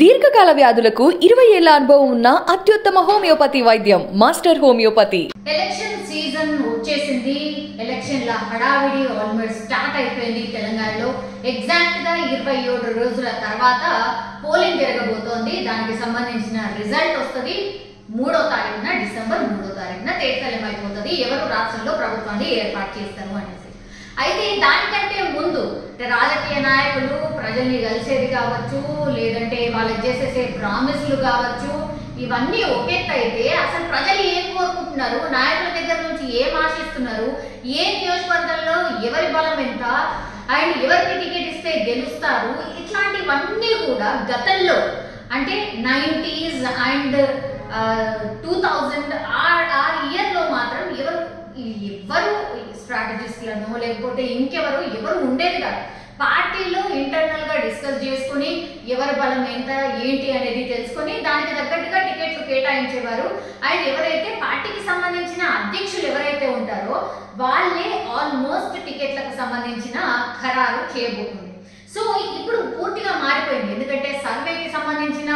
దీర్ఘకాల వ్యాధులకు 20 ఏళ్ల అనుభవం ఉన్న అత్యుత్తమ హోమియోపతి వైద్యం మాస్టర్ హోమియోపతి. ఎలక్షన్ సీజన్ వచ్చేసింది. ఎలక్షన్ల హడావిడి ఆల్మోస్ట్ స్టార్ట్ అయిపోయింది తెలంగాణలో. ఎగ్జాక్ట్ గా 27 రోజుల తర్వాత పోలింగ్ జరగబోతోంది. దానికి సంబంధించిన రిజల్ట్ వస్తుంది 3వ తారీఖున, డిసెంబర్ 3వ తారీఖున తేటతెల్లం అయిపోతుంది ఎవరు రాష్ట్రంలో ప్రభుత్వాన్ని ఏర్పాటు చేస్తారు అనేసి. అయితే దానికంటే ముందు రాజకీయ నాయకులు ప్రజల్ని కలిసేది కావచ్చు, లేదంటే వాళ్ళకి చేసేసే ప్రామిస్లు కావచ్చు, ఇవన్నీ ఒకెత్తైతే అసలు ప్రజలు ఏం కోరుకుంటున్నారు, నాయకుల దగ్గర నుంచి ఏం ఆశిస్తున్నారు, ఏ నియోజకవర్గంలో ఎవరి బలం ఎంత, అండ్ ఎవరికి టికెట్ ఇస్తే గెలుస్తారు, ఇట్లాంటివన్నీ కూడా గతంలో అంటే 90s అండ్ 2000 ఆ ఇయర్లో మాత్రం ఎవరు స్ట్రాటజిస్ట్లను లేకపోతే ఎవరు ఉండేది కాదు. పార్టీలో ఇంటర్నల్ గా డిస్కస్ చేసుకుని ఎవరి బలం ఎంత ఏంటి అనేది తెలుసుకొని దానికి తగ్గట్టుగా టికెట్లు కేటాయించేవారు. అండ్ ఎవరైతే పార్టీకి సంబంధించిన అధ్యక్షులు ఎవరైతే ఉంటారో వాళ్ళే ఆల్మోస్ట్ టికెట్లకు సంబంధించిన ఖరారు చేయబోతుంది. సో ఇప్పుడు పూర్తిగా మారిపోయింది. ఎందుకంటే సర్వేకి సంబంధించిన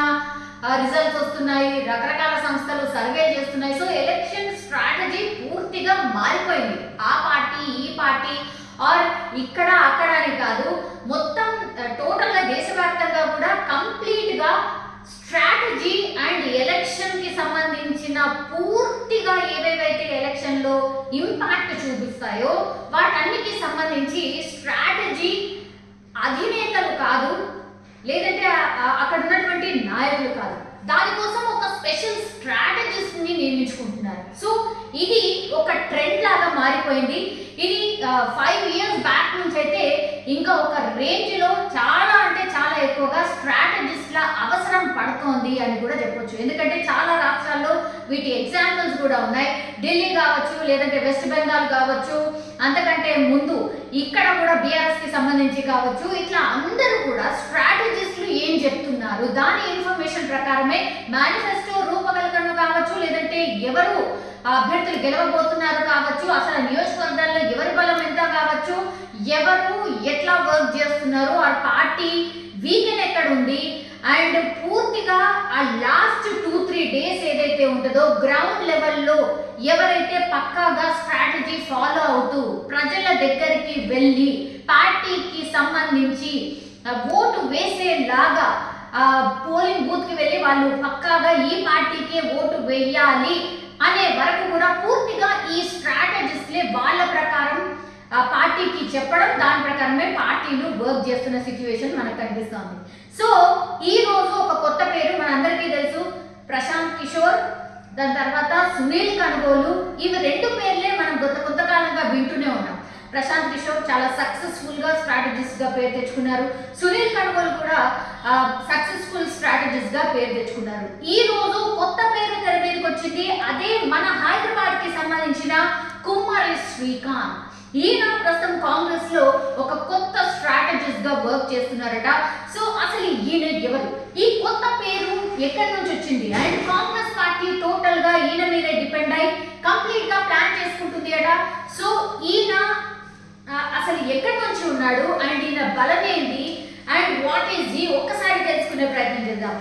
రిజల్ట్స్ వస్తున్నాయి, రకరకాల సంస్థలు సర్వేలు చేస్తున్నాయి. సో ఎలక్షన్ స్ట్రాటజీ పూర్తిగా మారిపోయింది. ఆ పార్టీ ఈ పార్టీ ఆర్ ఇక్కడ అక్కడ అని కాదు, మొత్తం టోటల్ గా దేశవ్యాప్తంగా కూడా కంప్లీట్ గా స్ట్రాటజీ అండ్ ఎలక్షన్ కి సంబంధించిన పూర్తిగా ఏవేవైతే ఎలక్షన్ లో ఇంపాక్ట్ చూపిస్తాయో వాటన్నిటికి సంబంధించి స్ట్రాటజీ అధినేతలు కాదు, లేదంటే అక్కడ ఉన్నటువంటి నాయకులు కాదు, దానికోసం ఒక స్పెషల్ స్ట్రాటజిస్ట్ ని నియమించుకుంటున్నారు. సో ఇది ఒక ట్రెండ్ లాగా మారిపోయింది. ఇది 5 years బ్యాక్ నుంచి అయితే ఇంకా ఒక రేంజ్ లో చాలా అంటే చాలా ఎక్కువగా స్ట్రాటజిస్ట్ల అవసరం పడుతోంది అని కూడా చెప్పొచ్చు. ఎందుకంటే చాలా రాష్ట్రాల్లో వీటి ఎగ్జాంపుల్స్ కూడా ఉన్నాయి. ఢిల్లీ కావచ్చు, లేదంటే వెస్ట్ బెంగాల్ కావచ్చు, అంతకంటే ముందు ఇక్కడ కూడా బీఆర్ఎస్ కి సంబంధించి కావచ్చు, ఇట్లా అందరూ కూడా స్ట్రాటజిస్టులు ఏం చెప్తున్నారు దాని ఇన్ఫర్మేషన్ ప్రకారమే మేనిఫెస్టో రూపకల్పన కావచ్చు, లేదంటే ఎవరు అభ్యర్థులు గెలవబోతున్నారు కావచ్చు, అసలు నియోజకవర్గాల్లో ఎవరి బలం ఎంత కావచ్చు, ఎవరు ఎట్లా వర్క్ చేస్తున్నారు, ఆ పార్టీ వీకెండ్ ఎక్కడ ఉంది, అండ్ పూర్తిగా ఆ లాస్ట్ 2-3 days ఏదైతే ఉంటుందో గ్రౌండ్ లెవెల్లో ఎవరైతే పక్కాగా స్ట్రాటజీ ఫాలో అవుతూ ప్రజల దగ్గరికి వెళ్ళి పార్టీకి సంబంధించి ఓటు వేసేలాగా పోలింగ్ బూత్ కి వెళ్ళి వాళ్ళు పక్కాగా ఈ పార్టీకే ఓటు వేయాలి అనే వరకు కూడా పూర్తిగా ఈ స్ట్రాటజిస్ట్లే వాళ్ళ ప్రకారం పార్టీకి చెప్పడం, దాని ప్రకారమే పార్టీలు వర్క్ చేస్తున్న సిచ్యువేషన్ మనకు కనిపిస్తోంది. సో ఈ రోజు ఒక కొత్త పేరు మనందరికీ తెలుసు, ప్రశాంత్ కిషోర్, దాని తర్వాత సునీల్ కనుగోలు. ఇవి 2 పేర్లే మనం కొంతకాలంగా వింటూనే ఉన్నాం. ప్రశాంత్ కిషోర్ చాలా సక్సెస్ఫుల్ గా స్ట్రాటజిస్ట్ గా పేరు తెచ్చుకున్నారు. సునీల్ కనుగోలు కూడా సక్సెస్ఫుల్ స్ట్రాటజిస్ట్ గా పేరు తెచ్చుకున్నారు. ఈ రోజు కొత్త పేరు తెర మీదకి వచ్చింది. అదే మన హైదరాబాద్ కి సంబంధించిన కుమ్మరి శ్రీకాంత్. ఈయన ప్రస్తుతం కాంగ్రెస్ లో ఒక కొత్త స్ట్రాటజిస్ట్ గా వర్క్ చేస్తున్నారట. సో అసలు ఈయన ఎవరు, ఈ కొత్త పేరు ఎక్కడి నుంచి వచ్చింది, అండ్ కాంగ్రెస్ పార్టీ టోటల్ గా ఈయన మీదే డిపెండ్ అయి కంప్లీట్ గా ప్లాన్ చేసుకుంటుంది అట. సో ఈయన అసలు ఎక్కడి నుంచి ఉన్నాడు, అండ్ ఈయన బలం ఏంటి, అండ్ వాట్ ఈజ్ ఈ ఒక్కసారి తెలుసుకునే ప్రయత్నం చేద్దాం.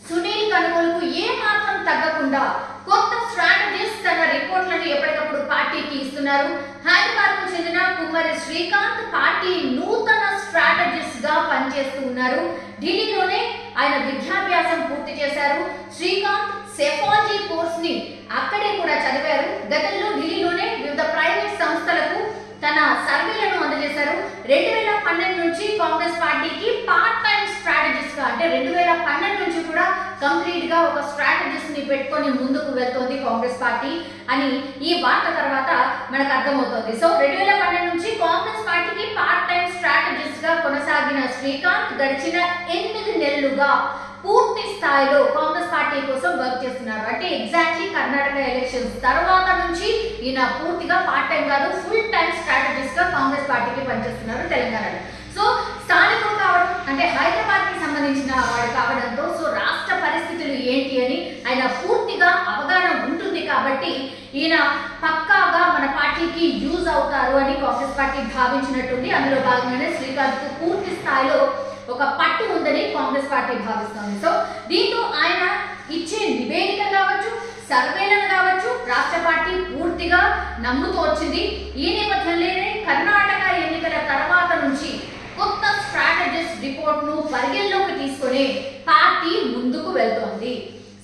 సునీల్ కనుగోలుకు ఏ మాత్రం తగ్గకుండా కొత్త స్ట్రాటజిస్ట్ తన రిపోర్ట్లను ఎప్పటికప్పుడు పార్టీకి ఇస్తున్నారు. హైదరాబాద్ కు చెందిన కుమ్మరి శ్రీకాంత్ పార్టీ నూతన స్ట్రాటజిస్ట్ గా పనిచేస్తూ ఉన్నారు. ఢిల్లీలోనే ఆయన విద్యాభ్యాసం పూర్తి చేశారు. శ్రీకాంత్ సెఫాలజీ కోర్స్ ని అక్కడే కూడా చదివారు. గతంలో ఢిల్లీలోనే వివిధ ప్రైవేట్ సంస్థలకు తన సర్వేలను అందజేశారు. 2012 నుంచి కాంగ్రెస్ పార్టీకి పార్ట్ టైం స్ట్రాటజిస్ట్ గా, అంటే 2012 నుంచి కూడా కంప్లీట్ గా ఒక స్ట్రాటజిస్ట్ ని పెట్టుకొని ముందుకు వెళ్తోంది కాంగ్రెస్ పార్టీ అని ఈ వార్త తర్వాత మనకు అర్థమవుతోంది. సో 2012 నుంచి కాంగ్రెస్ పార్టీకి పార్ట్ టైం స్ట్రాటజిస్ట్ గా కొనసాగిన శ్రీకాంత్ గడిచిన 8 నెలలుగా పూర్తి స్థాయిలో కాంగ్రెస్ పార్టీ కోసం వర్క్ చేస్తున్నారు. అంటే ఎగ్జాక్ట్లీ కర్ణాటక ఎలక్షన్స్ తర్వాత నుంచి ఈయన పూర్తిగా పార్ట్ టైం కాదు, ఫుల్ టైం స్ట్రాటజిస్ట్ గా కాంగ్రెస్ పార్టీకి పనిచేస్తున్నారు తెలంగాణలో. సో స్థానికులు కావడం అంటే హైదరాబాద్ కి సంబంధించిన వాడు కావడంతో సో రాష్ట్ర పరిస్థితులు ఏంటి అని ఆయన పూర్తిగా అవగాహన ఉంటుంది. కాబట్టి ఈయన పక్కాగా మన పార్టీకి యూజ్ అవుతారు అని కాంగ్రెస్ పార్టీ భావించినట్టుంది. అందులో భాగంగానే శ్రీకాంత్ పూర్తి స్థాయిలో ఒక పట్టు ఉందని ఉంటుందని కాంగ్రెస్ పార్టీ భావిస్తోంది. సో దీంతో ఆయన ఇచ్చే నివేదిక కావచ్చు, సర్వేలను కావచ్చు రాష్ట్ర పార్టీ పూర్తిగా నమ్ముతూ వచ్చింది. ఈ నేపథ్యంలోనే కర్ణాటక ఎన్నికల తర్వాత నుంచి కొత్త స్ట్రాటజిస్ట్ రిపోర్ట్ ను పరిగణలోకి తీసుకుని పార్టీ ముందుకు వెళ్తోంది.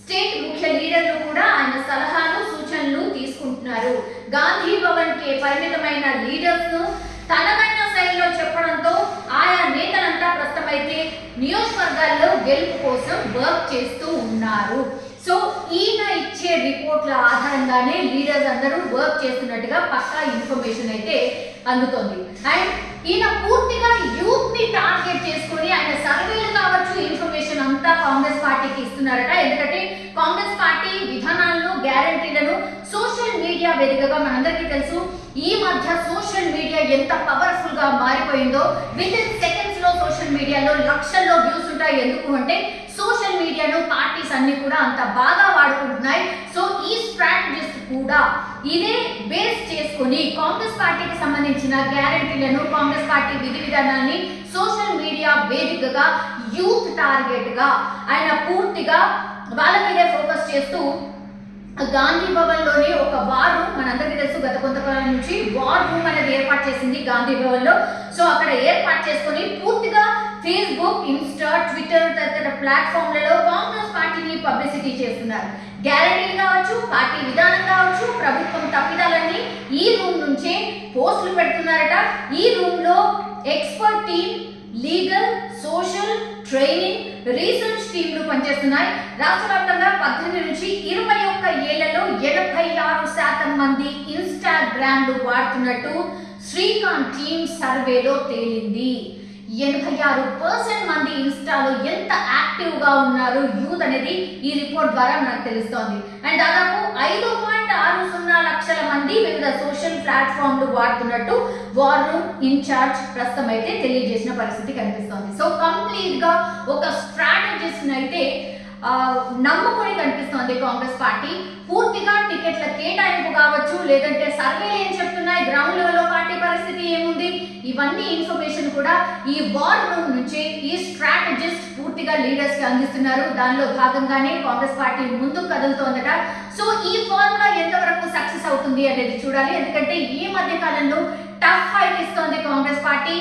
స్టేట్ ముఖ్య లీడర్లు కూడా ఆయన సలహాలు సూచనలు తీసుకుంటున్నారు. గాంధీ భవన్ కే పరిమితమైన లీడర్స్ ను తనదైన శైలిలో చెప్పడంతో ఆయా నేతలంతా ప్రస్తుతమైతే నియోజకవర్గాల్లో గెలుపు కోసం వర్క్ చేస్తూ ఉన్నారు. సో ఈయన ఇచ్చే రిపోర్ట్ల ఆధారంగానే లీడర్స్ అందరూ వర్క్ చేస్తున్నట్టుగా పక్కా ఇన్ఫర్మేషన్ అయితే అందుతోంది. అండ్ ఈయన పూర్తిగా యూత్ ని టార్గెట్ చేసుకుని ఆయన సర్వేలు కావచ్చు ఇన్ఫర్మేషన్ అంతా కాంగ్రెస్ పార్టీకి ఇస్తున్నారట. ఎందుకంటే కాంగ్రెస్ పార్టీ విధానాలను గ్యారంటీలను సోషల్ మీడియా వేదికగా మనందరికీ తెలుసు. ఈ మధ్య సోషల్ మీడియా ఎంత పవర్ఫుల్ గా మారిపోయిందో. విత్ ఇన్ సెకండ్స్ లో సోషల్ మీడియాలో లక్షల్లో వ్యూస్ ఉంటాయి. ఎందుకు అంటే సోషల్ మీడియాను పార్టీస్ అన్ని కూడా అంత బాగా వాడుకుంటున్నాయి. సో ఈ స్ట్రాటజీస్ కూడా ఇదే బేస్ చేసుకుని కాంగ్రెస్ పార్టీకి సంబంధించిన గ్యారంటీలను కాంగ్రెస్ పార్టీ విధి విధానాన్ని సోషల్ మీడియా వేదికగా యూత్ టార్గెట్ గా ఆయన పూర్తిగా వాళ్ళ మీదే ఫోకస్ చేస్తూ గాంధీ భవన్ లోని ఒక వార్ రూమ్ మనందరికీ తెలుసు గత కొంతకాలం నుంచి వార్ రూమ్ అనేది ఏర్పాటు చేసింది గాంధీ భవన్ లో. సో అక్కడ ఏర్పాటు చేసుకుని పూర్తిగా ఫేస్బుక్, ఇన్స్టా, ట్విట్టర్ తదితర ప్లాట్ఫామ్లలో కాంగ్రెస్ పార్టీని పబ్లిసిటీ చేస్తున్నారు. గ్యారంటీలు కావచ్చు, పార్టీ విధానం కావచ్చు, ప్రభుత్వం తప్పిదాలన్నీ ఈ రూమ్ నుంచే పోస్టులు పెడుతున్నారట. ఈ రూమ్ లో expert team, legal, social, training, research టీంలు పనిచేస్తున్నాయి. రాష్ట్ర వ్యాప్తంగా 18 నుంచి 21 ఏళ్లలో 86% మంది ఇన్స్టాగ్రామ్ వాడుతున్నట్టు శ్రీకాంత్ టీమ్ సర్వేలో తేలింది. 86% మంది ఇన్స్టాలో ఎంత యాక్టివ్ గా ఉన్నారు యూత్ అనేది ఈ రిపోర్ట్ ద్వారా మనకు తెలుస్తోంది. అండ్ దాదాపు 5.60 లక్షల మంది వివిధ సోషల్ ప్లాట్ఫామ్లు వాడుతున్నట్టు వార్ రూమ్ ఇన్ఛార్జ్ ప్రస్తుతం అయితే తెలియజేసిన పరిస్థితి కనిపిస్తోంది. సో కంప్లీట్ గా ఒక స్ట్రాటజిస్ట్ అయితే నమ్ముకొని కనిపిస్తోంది కాంగ్రెస్ పార్టీ. పూర్తిగా టికెట్ల కేటాయింపు కావచ్చు, లేదంటే సర్వేలు ఏం చెప్తున్నాయి, గ్రౌండ్ లెవెల్లో పార్టీ పరిస్థితి ఏముంది, ఇవన్నీ ఇన్ఫర్మేషన్ కూడా ఈ వార్ రూమ్ నుంచి ఈ స్ట్రాటజిస్ట్ పూర్తిగా లీడర్స్ కి అందిస్తున్నారు. దానిలో భాగంగానే కాంగ్రెస్ పార్టీ ముందుకు కదులుతోందట. సో ఈ ఫార్ములా ఎంతవరకు సక్సెస్ అవుతుంది అనేది చూడాలి. ఎందుకంటే ఈ మధ్య కాలంలో టఫ్ ఫైట్ ఇస్తోంది కాంగ్రెస్ పార్టీ.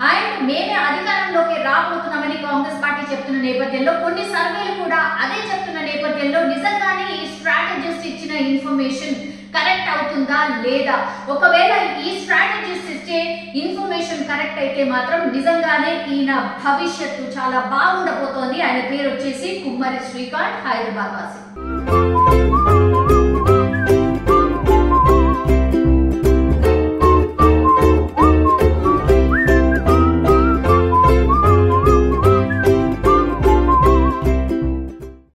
అండ్ మేమే అధికారంలోకి రాబోతున్నామని కాంగ్రెస్ పార్టీ చెప్తున్న నేపథ్యంలో కొన్ని సర్వేలు కూడా అదే చెప్తున్న నేపథ్యంలో నిజంగానే ఈ స్ట్రాటజిస్ట్ ఇచ్చిన ఇన్ఫర్మేషన్ కరెక్ట్ అవుతుందా లేదా, ఒకవేళ ఈ స్ట్రాటజిస్ట్ ఇచ్చే ఇన్ఫర్మేషన్ కరెక్ట్ అయితే మాత్రం నిజంగానే ఈయన భవిష్యత్తు చాలా బాగుండబోతోంది. ఆయన పేరు వచ్చేసి కుమ్మరి శ్రీకాంత్, హైదరాబాద్ వాసి.